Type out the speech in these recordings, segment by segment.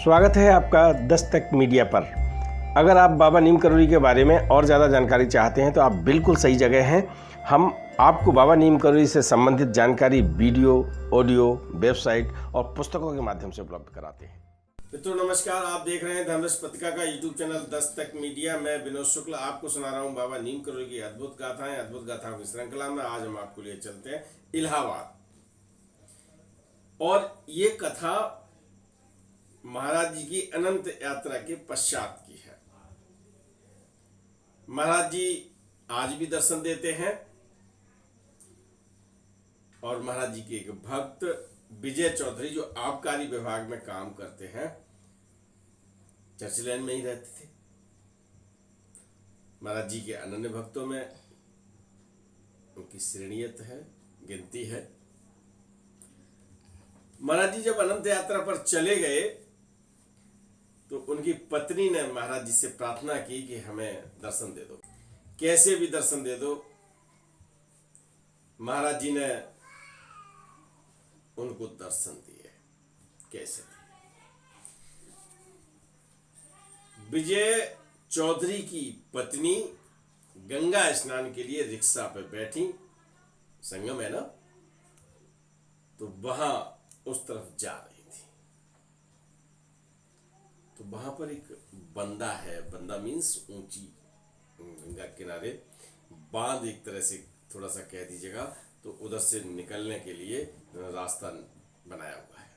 स्वागत है आपका दस्तक मीडिया पर। अगर आप बाबा नीम करोली के बारे में और ज़्यादा जानकारी चाहते हैं तो आप बिल्कुल सही जगह हैं। हम आपको बाबा नीम करोली से संबंधित जानकारी वीडियो, ऑडियो, वेबसाइट और पुस्तकों के माध्यम से उपलब्ध कराते हैं। मित्रों नमस्कार, आप देख रहे हैं धर्मरस पत्रिका का यूट्यूब चैनल दस्तक मीडिया। मैं विनोद शुक्ल आपको सुना रहा हूँ बाबा नीम करोली की अद्भुत गाथाओं की श्रृंखला में। आज हम आपको लिए चलते हैं इलाहाबाद, और ये कथा महाराज जी की अनंत यात्रा के पश्चात की है। महाराज जी आज भी दर्शन देते हैं, और महाराज जी के एक भक्त विजय चौधरी जो आबकारी विभाग में काम करते हैं, चर्च लैन में ही रहते थे। महाराज जी के अनन्य भक्तों में उनकी श्रेणियत है, गिनती है। महाराज जी जब अनंत यात्रा पर चले गए तो उनकी पत्नी ने महाराज जी से प्रार्थना की कि हमें दर्शन दे दो, कैसे भी दर्शन दे दो। महाराज जी ने उनको दर्शन दिए। कैसे? विजय चौधरी की पत्नी गंगा स्नान के लिए रिक्शा पे बैठी, संगम है ना, तो वहां उस तरफ जा रही थी। तो वहां पर एक बंदा है, बंदा मीन्स ऊंची गंगा किनारे बांध, एक तरह से थोड़ा सा कह दीजिएगा, तो उधर से निकलने के लिए रास्ता बनाया हुआ है।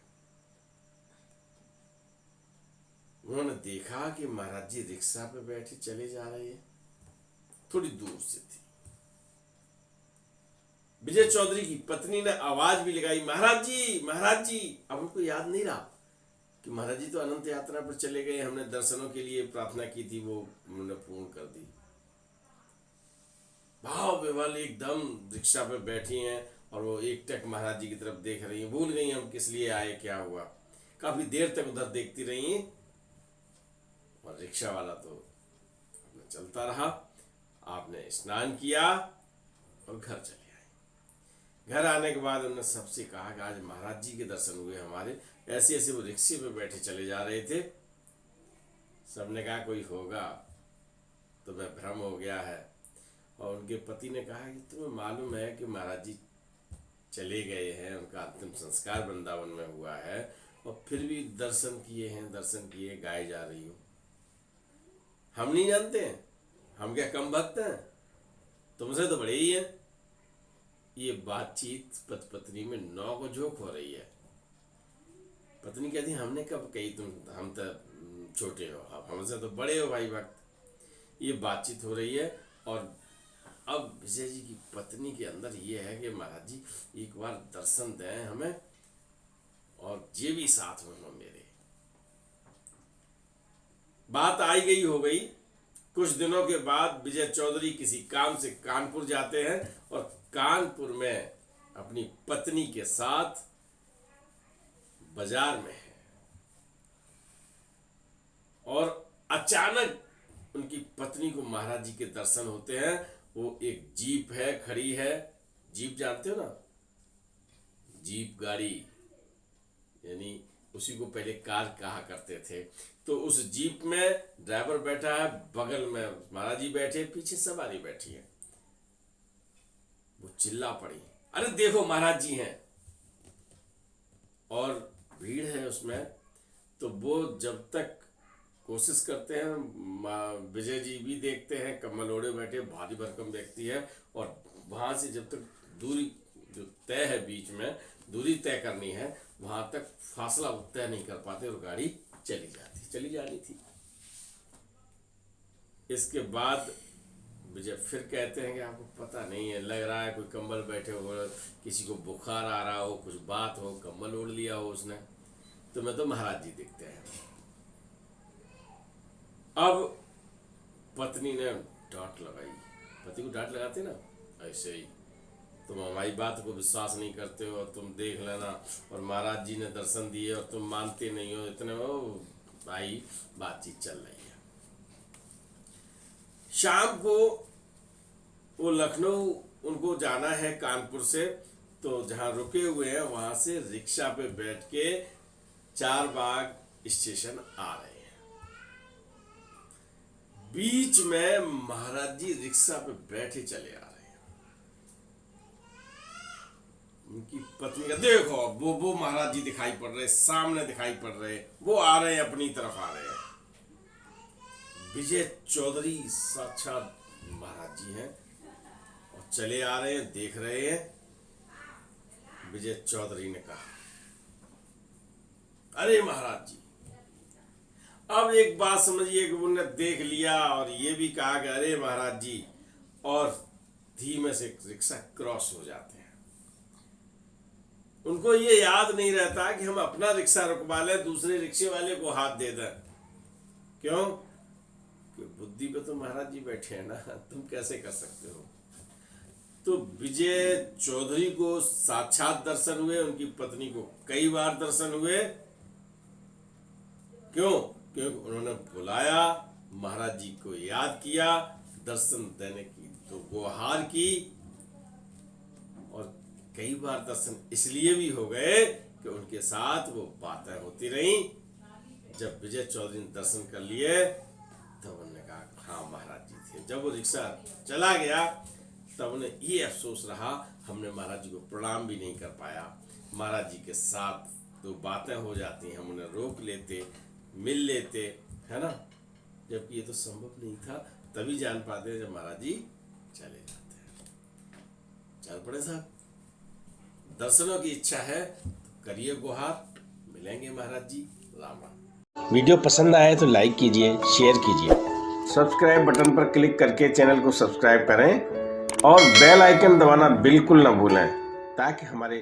उन्होंने देखा कि महाराज जी रिक्शा पे बैठे चले जा रहे हैं, थोड़ी दूर से थी। विजय चौधरी की पत्नी ने आवाज भी लगाई, महाराज जी, महाराज जी। अब उनको याद नहीं रहा कि महाराज जी तो अनंत यात्रा पर चले गए, हमने दर्शनों के लिए प्रार्थना की थी, वो उन्होंने पूर्ण कर दी। भाव विवल एकदम रिक्शा पे बैठी हैं और वो एक टक महाराज जी की तरफ देख रही हैं, भूल गई हम किस लिए आए, क्या हुआ। काफी देर तक उधर देखती रही, और रिक्शा वाला तो अपना चलता रहा। आपने स्नान किया और घर चले आए। घर आने के बाद उन्होंने सबसे कहा कि आज महाराज जी के दर्शन हुए हमारे। ऐसे ऐसे वो रिक्शे पे बैठे चले जा रहे थे। सबने कहा कोई होगा, तुम्हें भ्रम हो गया है। और उनके पति ने कहा कि तुम्हें मालूम है कि महाराज जी चले गए हैं, उनका अंतिम संस्कार वृंदावन में हुआ है, और फिर भी दर्शन किए हैं, दर्शन किए, गाए जा रही हो। हम नहीं जानते हैं, हम क्या कम भक्त हैं, तुमसे तो बड़े ही हैं। ये बातचीत पति पत्नी में नौ को झोंक हो रही है। पत्नी कहती हमने कब कही, तुम हम तो छोटे हो, अब हमसे तो बड़े हो भाई भक्त। ये बातचीत हो रही है, और अब विजय जी की पत्नी के अंदर ये है कि महाराज जी एक बार दर्शन दें हमें, और ये भी साथ में हो मेरे। बात आई गई हो गई। कुछ दिनों के बाद विजय चौधरी किसी काम से कानपुर जाते हैं, और कानपुर में अपनी पत्नी के साथ बाजार में है, और अचानक उनकी पत्नी को महाराज जी के दर्शन होते हैं। वो एक जीप है, खड़ी है। जीप जानते हो ना, जीप गाड़ी, यानी उसी को पहले कार कहा करते थे। तो उस जीप में ड्राइवर बैठा है, बगल में महाराज जी बैठे, पीछे सवारी बैठी है। वो चिल्ला पड़ी, अरे देखो महाराज जी हैं, और भीड़ है उसमें। तो वो जब तक कोशिश करते हैं, विजय जी भी देखते हैं, कम्बल ओढ़े बैठे, भारी भरकम व्यक्ति है, और वहां से जब तक दूरी जो तय है, बीच में दूरी तय करनी है, वहां तक फासला तय नहीं कर पाते, और गाड़ी चली जानी थी। इसके बाद विजय फिर कहते हैं कि आपको पता नहीं है, लग रहा है कोई कंबल बैठे हो, किसी को बुखार आ रहा हो, कुछ बात हो, कंबल ओढ़ लिया हो उसने, तो मैं तो महाराज जी दिखते हैं। अब पत्नी ने डांट लगाई। पति को डांट लगाते ना, ऐसे ही तुम हमारी बात को विश्वास नहीं करते हो, तुम देख लेना, और महाराज जी ने दर्शन दिए और तुम मानते नहीं हो, इतने हो भाई। बातचीत चल रही है। शाम को वो लखनऊ उनको जाना है कानपुर से, तो जहां रुके हुए हैं वहां से रिक्शा पे बैठ के चार बाग स्टेशन आ रहे हैं। बीच में महाराज जी रिक्शा पे बैठे चले आ रहे हैं। उनकी पत्नी का देखो, वो महाराज जी दिखाई पड़ रहे, सामने दिखाई पड़ रहे, वो आ रहे हैं, अपनी तरफ आ रहे हैं। विजय चौधरी साक्षात महाराज जी हैं और चले आ रहे हैं, देख रहे हैं। विजय चौधरी ने कहा, अरे महाराज जी, अब एक बात समझिए कि उन्होंने देख लिया और ये भी कहा कि अरे महाराज जी, और धीमे से रिक्शा क्रॉस हो जाते हैं। उनको ये याद नहीं रहता कि हम अपना रिक्शा रुकवा लें, दूसरे रिक्शे वाले को हाथ दे दें। क्यों? कि बुद्धि पे तो महाराज जी बैठे हैं ना, तुम कैसे कर सकते हो। तो विजय चौधरी को साक्षात दर्शन हुए, उनकी पत्नी को कई बार दर्शन हुए। क्यों? क्योंकि उन्होंने बुलाया, महाराज जी को याद किया, दर्शन देने की तो गुहार की, और कई बार दर्शन इसलिए भी हो गए कि उनके साथ वो बातें होती रहीं। जब विजय चौधरी ने दर्शन कर लिए तब उन्होंने कहा हाँ महाराज जी थे। जब वो रिक्शा चला गया तब उन्हें ये अफसोस रहा, हमने महाराज जी को प्रणाम भी नहीं कर पाया। महाराज जी के साथ तो बातें हो जाती, हम उन्हें रोक लेते, मिल लेते, है ना, जबकि ये तो संभव नहीं था। तभी जान पाते हैं जब महाराज जी चले जाते हैं। चल पड़े साहब, दर्शनों की इच्छा है तो करिए गुहार, मिलेंगे महाराज जी। राम राम। वीडियो पसंद आए तो लाइक कीजिए, शेयर कीजिए, सब्सक्राइब बटन पर क्लिक करके चैनल को सब्सक्राइब करें और बेल आइकन दबाना बिल्कुल ना भूलें, ताकि हमारे